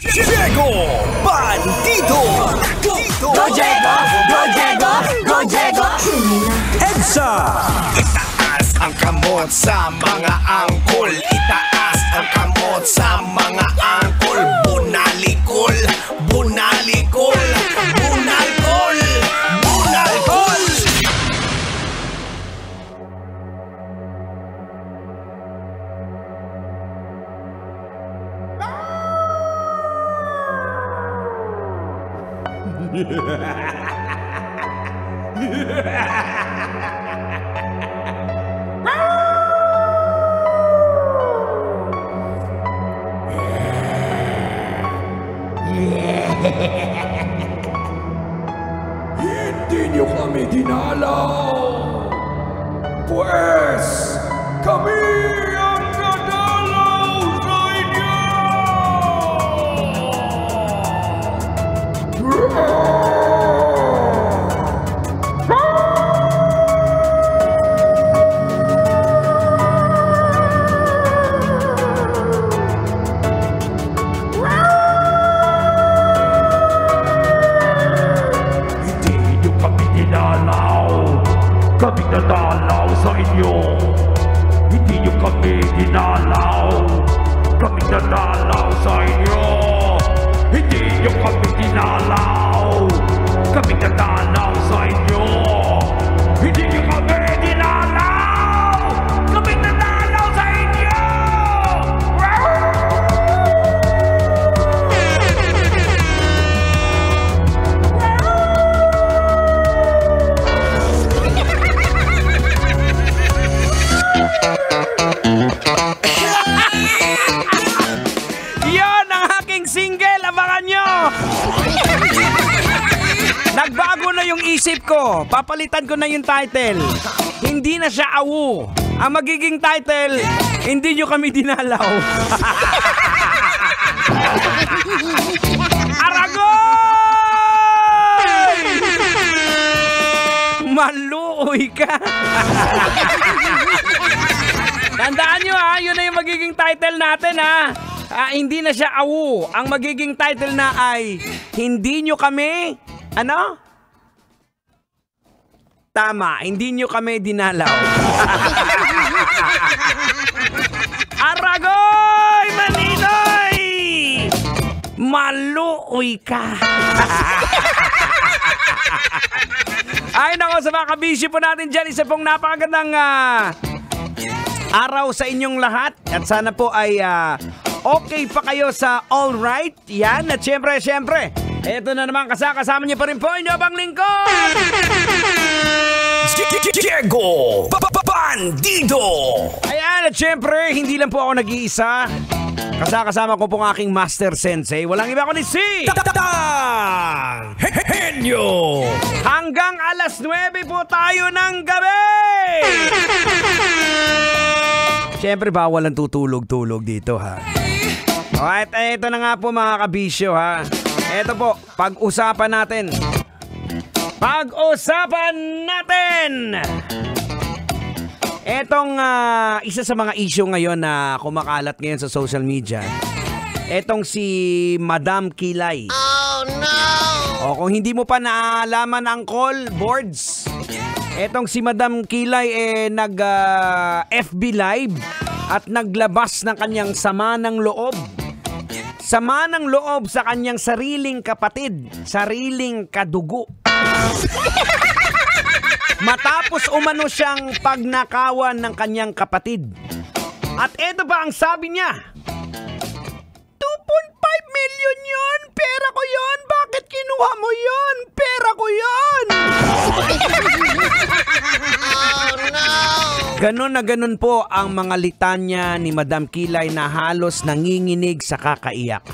Diego Bandido. Go Diego! Go Diego! Go Diego! EDSA. Itaas ang kamot sa mga angkol. Itaas ang kamot sa mga angkol. Bunalikol, bunalikol, bunalkol, bunalkol. Hindi niyo kami dinalaw. Pues, kami ang dadalaw sa inyo! Kami dadalaw sa inyo. Hindi nyo kami dinalaw. Kami dadalaw sa inyo. Hindi nyo kami dinalaw. Kami dadalaw sa inyo. Hindi nyo kami dinalaw. Kami dadalaw sa inyo. Yan ang aking single, abangan nyo. Nagbago na yung isip ko. Papalitan ko na yung title. Hindi na siya awu. Ang magiging title, hindi nyo kami dinalaw. Aragoy! Maluoy ka. Tandaan nyo ha, yun na yung magiging title natin ha. Hindi na siya awu. Ang magiging title na ay hindi nyo kami, ano? Tama, hindi nyo kami dinalaw. Aragoy! Maninoy! Maluoy ka. Ay nako, sa mga kabisyo po natin dyan, isa pong napakagandang araw sa inyong lahat. At sana po ay okay pa kayo sa all right. Yan, at syempre, eto na naman kasama niyo pa rin po inyo bang lingkod, Diego Bandido. Ayan, at syempre, hindi lang po ako nag-iisa. Kasama ko pong aking master sensei. Walang iba kundi si Henyo. Hanggang alas 9 po tayo ng gabi. Syempre, bawal ang tutulog-tulog dito ha. Alright, eto na nga po mga kabisyo ha. Eto po, pag-usapan natin. Etong isa sa mga issue ngayon na kumakalat ngayon sa social media. Etong si Madam Kilay. Oh no! O kung hindi mo pa naalaman ang call boards, etong si Madam Kilay nag FB Live at naglabas ng kanyang sama ng loob. Sama ng loob sa kanyang sariling kapatid, sariling kadugo. Matapos umano siyang pagnakawan ng kanyang kapatid. At eto pa ang sabi niya. 2.5 million yun! Pera ko yun! Bakit kinuha mo yun? Pera ko yun! Oh no! Ganon na ganon po ang mga litanya ni Madam Kilay na halos nanginginig sa kakaiyak.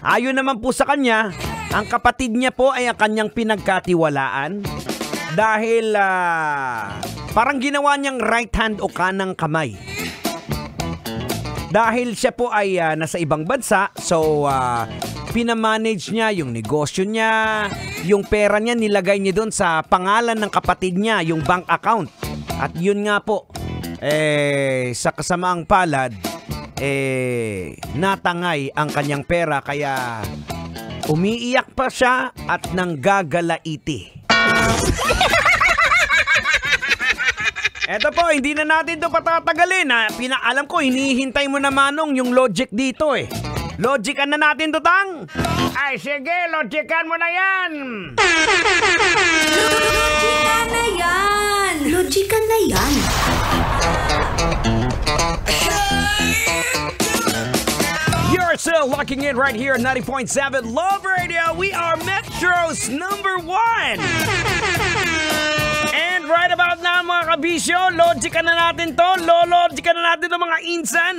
Ayon naman po sa kanya, ang kapatid niya po ay ang kanyang pinagkatiwalaan dahil parang ginawa niyang right hand o kanang kamay. Dahil siya po ay nasa ibang bansa, so pinamanage niya yung negosyo niya, yung pera niya nilagay niya doon sa pangalan ng kapatid niya, yung bank account. At yun nga po, sa kasamaang palad, natangay ang kanyang pera kaya umiiyak pa siya at nanggagalaiti. Eto po, hindi na natin to patatagalin. Alam ko, hinihintay mo na Manong yung logic dito eh. Logican na natin to, Tang. Ay, sige, logican mo na yan. Logican na yan! Logican na yan! You're still locking in right here at 90.7 Love Radio. We are Metro's #1. And right about now, mga kabisyo, logican na natin to. Logican na natin to, mga insan.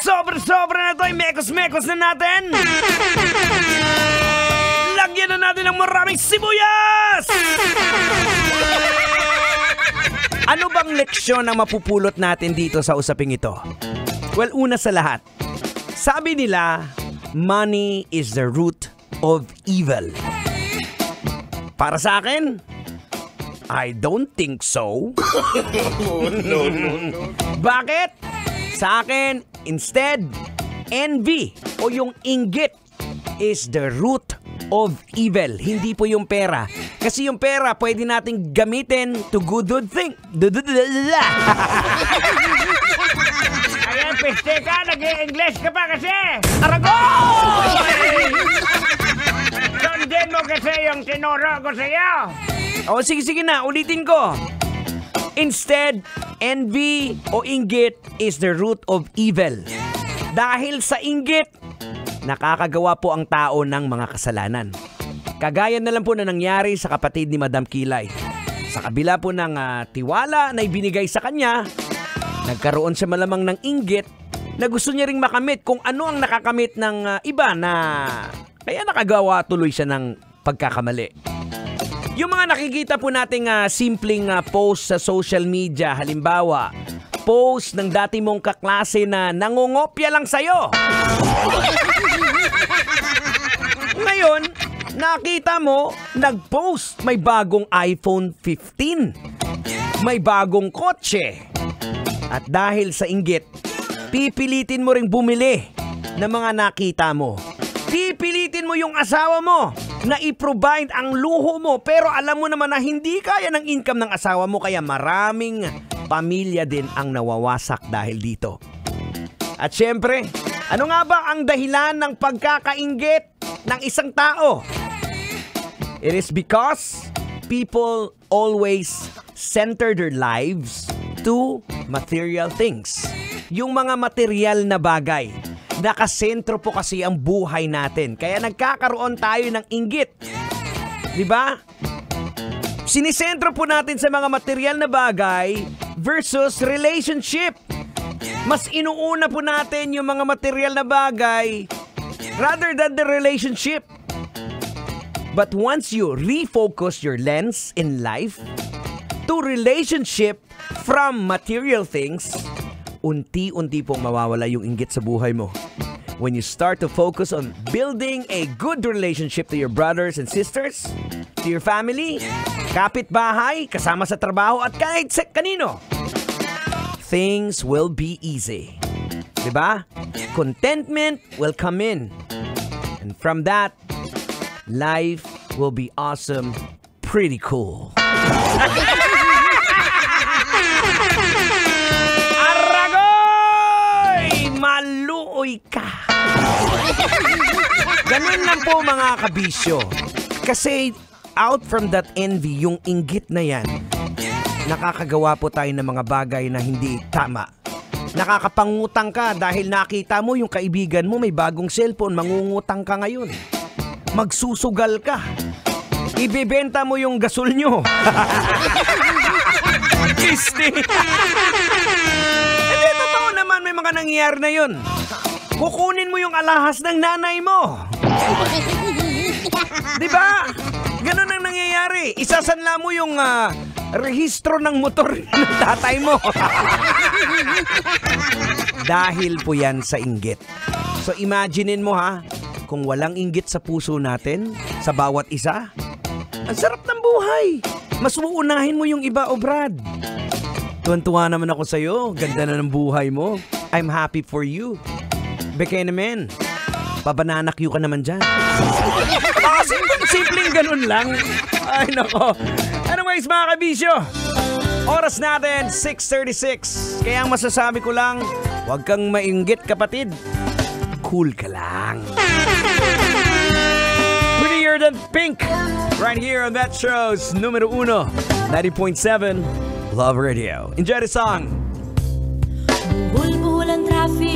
Sobra-sobra na to. Mekos-mekos na natin. Lagyan na natin ng maraming sibuyas! Ano bang leksyon ang mapupulot natin dito sa usaping ito? Well, una sa lahat, sabi nila, money is the root of evil. Para sa akin, I don't think so. No. Bakit? Sa akin, instead, envy o yung inggit is the root of evil. Hindi po yung pera. Kasi yung pera, pwede nating gamitin to good thing. Ayan, peste ka, nag-i-English ka pa kasi. Aragoy! Sundin mo kasi yung tinuro ko sa'yo. O, sige na, ulitin ko. Instead, envy o inggit is the root of evil. Dahil sa inggit, nakakagawa po ang tao ng mga kasalanan. Kagaya na lang po na nangyari sa kapatid ni Madam Kilay. Sa kabila po ng tiwala na ibinigay sa kanya, nagkaroon siya malamang ng inggit na gusto niya ring makamit kung ano ang nakakamit ng iba na kaya nakagawa tuloy siya ng pagkakamali. Yung mga nakikita po nating simpleng post sa social media, halimbawa, post ng dati mong kaklase na nangungopya lang sa'yo. Ngayon, nakita mo, nag-post, may bagong iPhone 15. May bagong kotse. At dahil sa inggit, pipilitin mo ring bumili ng mga nakita mo. Pipilitin mo yung asawa mo na i-provide ang luho mo, pero alam mo naman na hindi kaya ng income ng asawa mo, kaya maraming pamilya din ang nawawasak dahil dito. At syempre, ano nga ba ang dahilan ng pagkakainggit ng isang tao? It is because people always center their lives to material things. Yung mga material na bagay. Nakasentro po kasi ang buhay natin. Kaya nagkakaroon tayo ng inggit. Diba? Sinisentro po natin sa mga material na bagay versus relationship. Mas inuuna po natin yung mga material na bagay rather than the relationship. But once you refocus your lens in life to relationship from material things, unti-unti pong mawawala yung inggit sa buhay mo. When you start to focus on building a good relationship to your brothers and sisters, to your family, kapitbahay, kasama sa trabaho, at kahit sa kanino, things will be easy. Diba? Contentment will come in. And from that, life will be awesome, pretty cool. Maluoy ka. Ganun lang po mga kabisyo. Kasi out from that envy, yung inggit na yan, nakakagawa po tayo ng mga bagay na hindi tama. Nakakapangutang ka dahil nakita mo yung kaibigan mo may bagong cellphone, mangungutang ka ngayon. Magsusugal ka. Ibebenta mo yung gasol nyo. Hindi, totoo naman, may mga nangyayari na yun. Kukunin mo yung alahas ng nanay mo. Diba? Ganun ang nangyayari. Isasanla mo yung rehistro ng motor ng tatay mo. Dahil po yan sa inggit. So imaginein mo ha, kung walang inggit sa puso natin, sa bawat isa, ang sarap ng buhay. Mas uunahin mo yung iba, o Brad. Tuwan-tuwa naman ako sa'yo. Ganda na ng buhay mo. I'm happy for you. Bekenemen. Pabananak you ka naman dyan. Simpleng ganun lang. Ay, nako. Anyways, mga kabisyo, oras natin, 6:36. Kaya ang masasabi ko lang, huwag kang mainggit, kapatid. Cool ka lang. Prettier than pink. Right here on that show's numero 1, 90.7 Love Radio. Enjoy the song. Buhol-buhol ang traffic